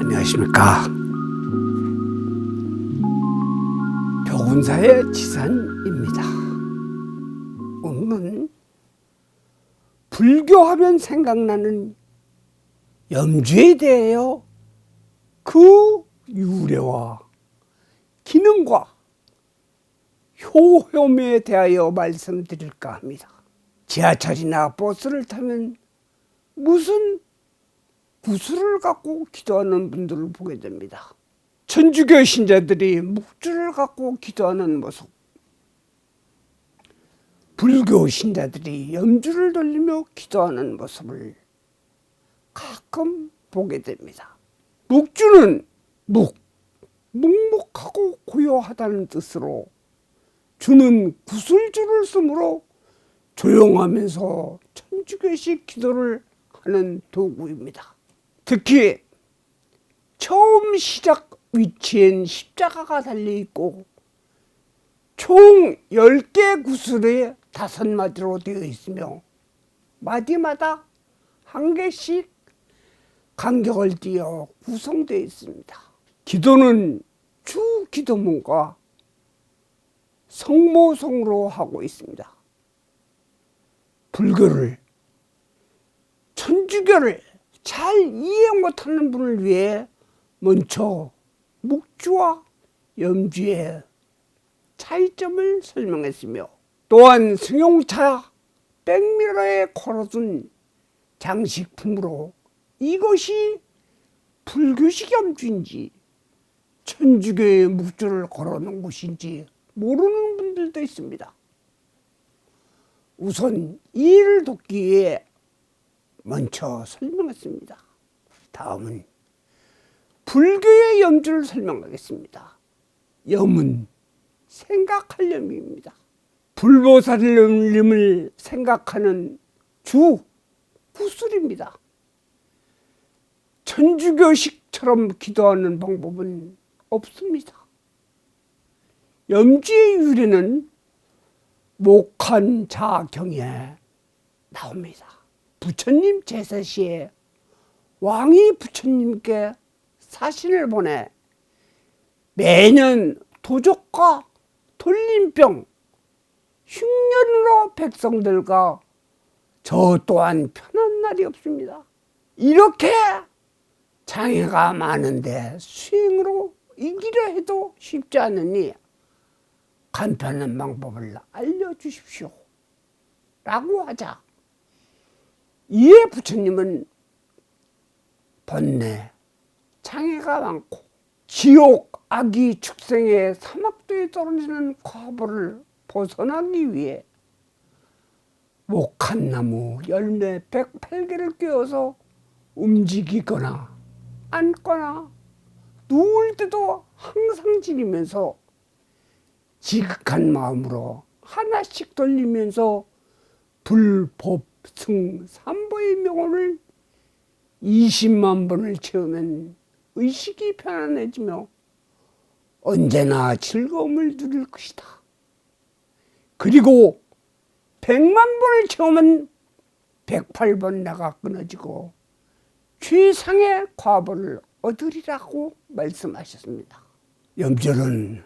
안녕하십니까. 벽운사의 지산입니다. 오늘은 불교하면 생각나는 염주에 대하여 그 유래와 기능과 효험에 대하여 말씀드릴까 합니다. 지하철이나 버스를 타면 무슨 구슬을 갖고 기도하는 분들을 보게 됩니다. 천주교 신자들이 묵주를 갖고 기도하는 모습, 불교 신자들이 염주를 돌리며 기도하는 모습을 가끔 보게 됩니다. 묵주는 묵묵하고 고요하다는 뜻으로 주는 구슬주를 쓰므로 조용하면서 천주교식 기도를 하는 도구입니다. 특히 처음 시작 위치엔 십자가가 달려있고 총 10개 구슬에 5마디로 되어 있으며 마디마다 한 개씩 간격을 띄어 구성되어 있습니다. 기도는 주 기도문과 성모성으로 하고 있습니다. 불교를, 천주교를 잘 이해 못하는 분을 위해 먼저 묵주와 염주의 차이점을 설명했으며, 또한 승용차 백미러에 걸어둔 장식품으로 이것이 불교식 염주인지 천주교의 묵주를 걸어놓은 것인지 모르는 분들도 있습니다. 우선 이해를 돕기 위해 먼저 설명했습니다. 다음은 불교의 염주를 설명하겠습니다. 염은 생각할 염입니다. 불보살님을 생각하는 주 구슬입니다. 천주교식처럼 기도하는 방법은 없습니다. 염주의 유래는 목한자경에 나옵니다. 부처님 제사 시에 왕이 부처님께 사신을 보내 매년 도적과 돌림병 흉년으로 백성들과 저 또한 편한 날이 없습니다. 이렇게 장애가 많은데 수행으로 이기려 해도 쉽지 않으니 간편한 방법을 알려주십시오 라고 하자 이에 부처님은 번뇌, 장애가 많고 지옥, 악이 축생의 사막도에 떨어지는 과보를 벗어나기 위해 목한나무 열매 108개를 꿰어서 움직이거나 앉거나 누울 때도 항상 지니면서 지극한 마음으로 하나씩 돌리면서 불, 법, 승, 삼보의 명언을 20만 번을 채우면 의식이 편안해지며 언제나 즐거움을 누릴 것이다. 그리고 100만 번을 채우면 108번 나가 끊어지고 최상의 과보를 얻으리라고 말씀하셨습니다. 염주는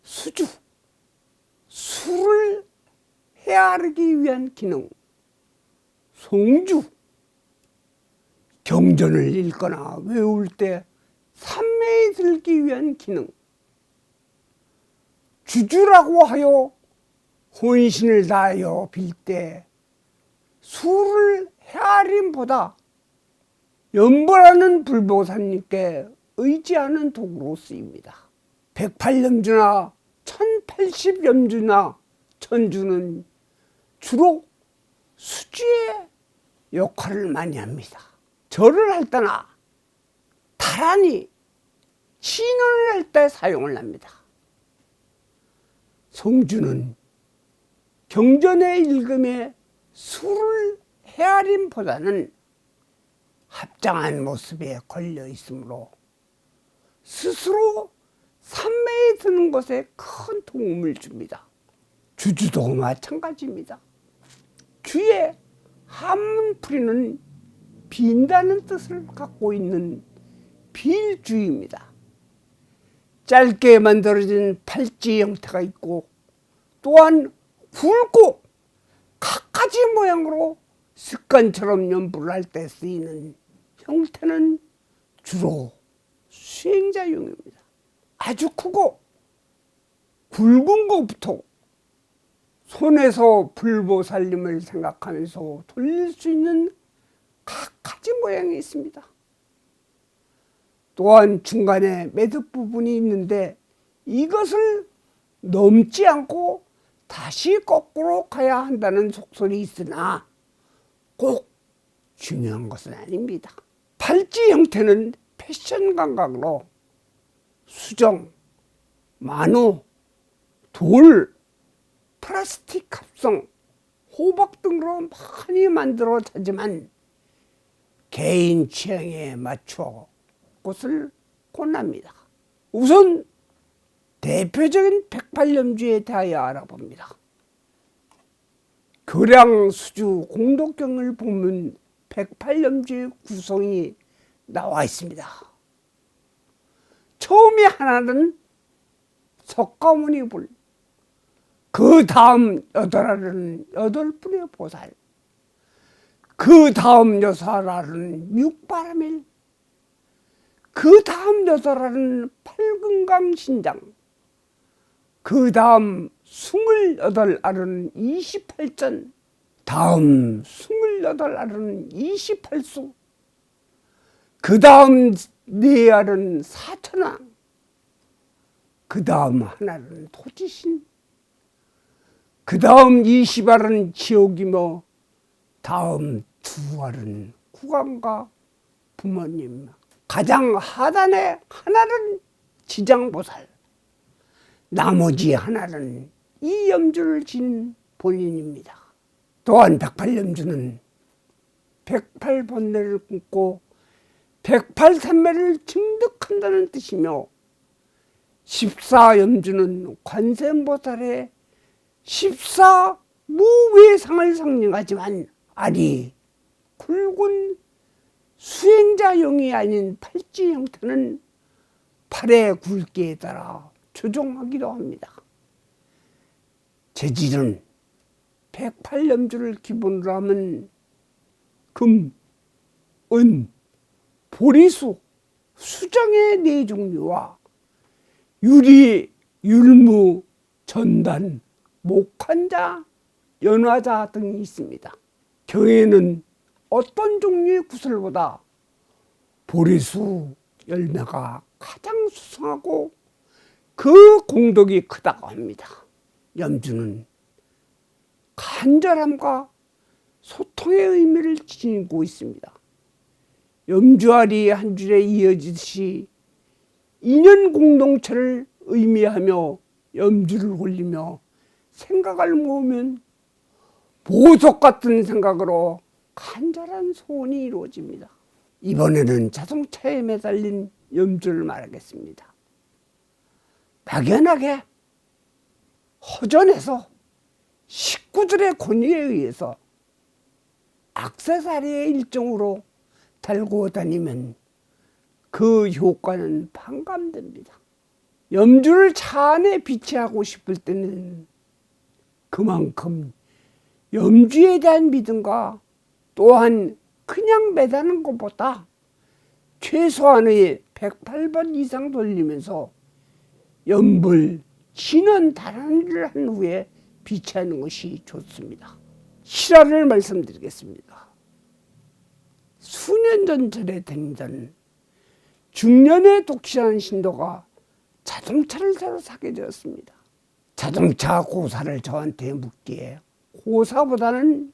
수주, 수를 헤아리기 위한 기능, 송주, 경전을 읽거나 외울 때 삼매에 들기 위한 기능, 주주라고 하여 혼신을 다하여 빌 때 수를 헤아림보다 염보라는 불보살님께 의지하는 도구로 쓰입니다. 108염주나 1080염주나 천주는 주로 수주의 역할을 많이 합니다. 절을 할 때나 타란히 신원을 할 때 사용을 합니다. 송주는 경전의 읽음에 수를 헤아림보다는 합장한 모습에 걸려 있으므로 스스로 삼매에 드는 것에 큰 도움을 줍니다. 주주도 마찬가지입니다. 주의 한문풀이는 빈다는 뜻을 갖고 있는 빌주입니다. 짧게 만들어진 팔찌 형태가 있고 또한 굵고 갖가지 모양으로 습관처럼 연부를 할 때 쓰이는 형태는 주로 수행자용입니다. 아주 크고 굵은 것부터 손에서 불보살님을 생각하면서 돌릴 수 있는 갖가지 모양이 있습니다. 또한 중간에 매듭 부분이 있는데 이것을 넘지 않고 다시 거꾸로 가야 한다는 속설이 있으나 꼭 중요한 것은 아닙니다. 팔찌 형태는 패션 감각으로 수정, 만호, 돌, 플라스틱 합성, 호박 등으로 많이 만들어지지만 개인 취향에 맞춰 것을 권합니다. 우선 대표적인 108염주에 대하여 알아봅니다. 교량수주 공덕경을 보면 108염주의 구성이 나와 있습니다. 처음에 하나는 석가모니불, 그 다음 8알은 8분의 보살, 그 다음 6알은 육바라밀, 그 다음 8알은 팔금강신장, 그 다음 28알은 28전, 다음 28알은 28수, 그 다음 4알은 사천왕, 그 다음 하나는 토지신, 그 다음 20알은 지옥이며 다음 2알은 국왕과 부모님, 가장 하단에 하나는 지장보살, 나머지 하나는 이 염주를 진 본인입니다. 또한 108염주는 108번뇌를 끊고 108산매를 증득한다는 뜻이며 14염주는 관세음보살의 14무외상을 상징하지만 알이 굵은 수행자용이 아닌 팔찌 형태는 팔의 굵기에 따라 조정하기도 합니다. 재질은 108염주를 기본으로 하면 금, 은, 보리수, 수정의 4종류와 유리, 율무, 전단, 목환자, 연화자 등이 있습니다. 경에는 어떤 종류의 구슬보다 보리수 열매가 가장 수성하고 그 공덕이 크다고 합니다. 염주는 간절함과 소통의 의미를 지니고 있습니다. 염주알이 한 줄에 이어지듯이 인연 공동체를 의미하며 염주를 올리며 생각을 모으면 보석 같은 생각으로 간절한 소원이 이루어집니다. 이번에는 자동차에 매달린 염주를 말하겠습니다. 막연하게 허전해서 식구들의 권유에 의해서 액세서리의 일종으로 달고 다니면 그 효과는 반감됩니다. 염주를 차 안에 비치하고 싶을 때는 그만큼 염주에 대한 믿음과 또한 그냥 매다는 것보다 최소한의 108번 이상 돌리면서 염불, 진원 다란이를 한 후에 비치하는 것이 좋습니다. 실화를 말씀드리겠습니다. 수년 전절에 다니던 중년의 독실한 신도가 자동차를 새로 사게 되었습니다. 자동차 고사를 저한테 묻기에 고사보다는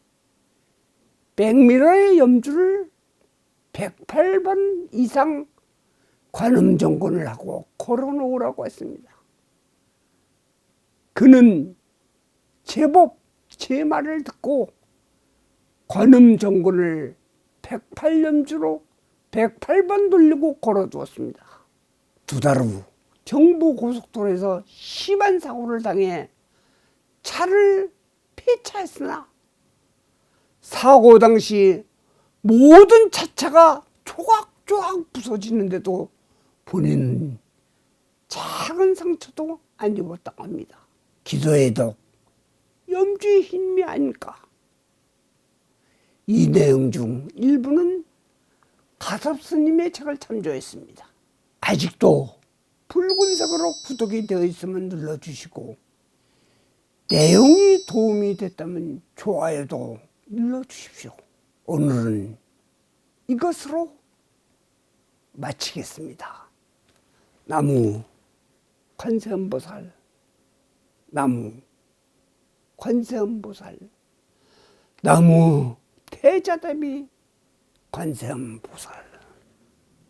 백미러의 염주를 108번 이상 관음정곤을 하고 걸어놓으라고 했습니다. 그는 제법 제 말을 듣고 관음정곤을 108염주로 108번 돌리고 걸어두었습니다. 2달 후 경부고속도로에서 심한 사고를 당해 차를 폐차했으나 사고 당시 모든 차체가 쫙 부서지는데도 본인은 작은 상처도 안 입었다고 합니다. 기도에도 염주의 힘이 아닐까. 이 내용 중 일부는 가섭 스님의 책을 참조했습니다. 아직도 붉은색으로 구독이 되어 있으면 눌러주시고, 내용이 도움이 됐다면 좋아요도 눌러주십시오. 오늘은 이것으로 마치겠습니다. 나무 관세음보살, 나무 관세음보살, 나무 대자대비 관세음보살.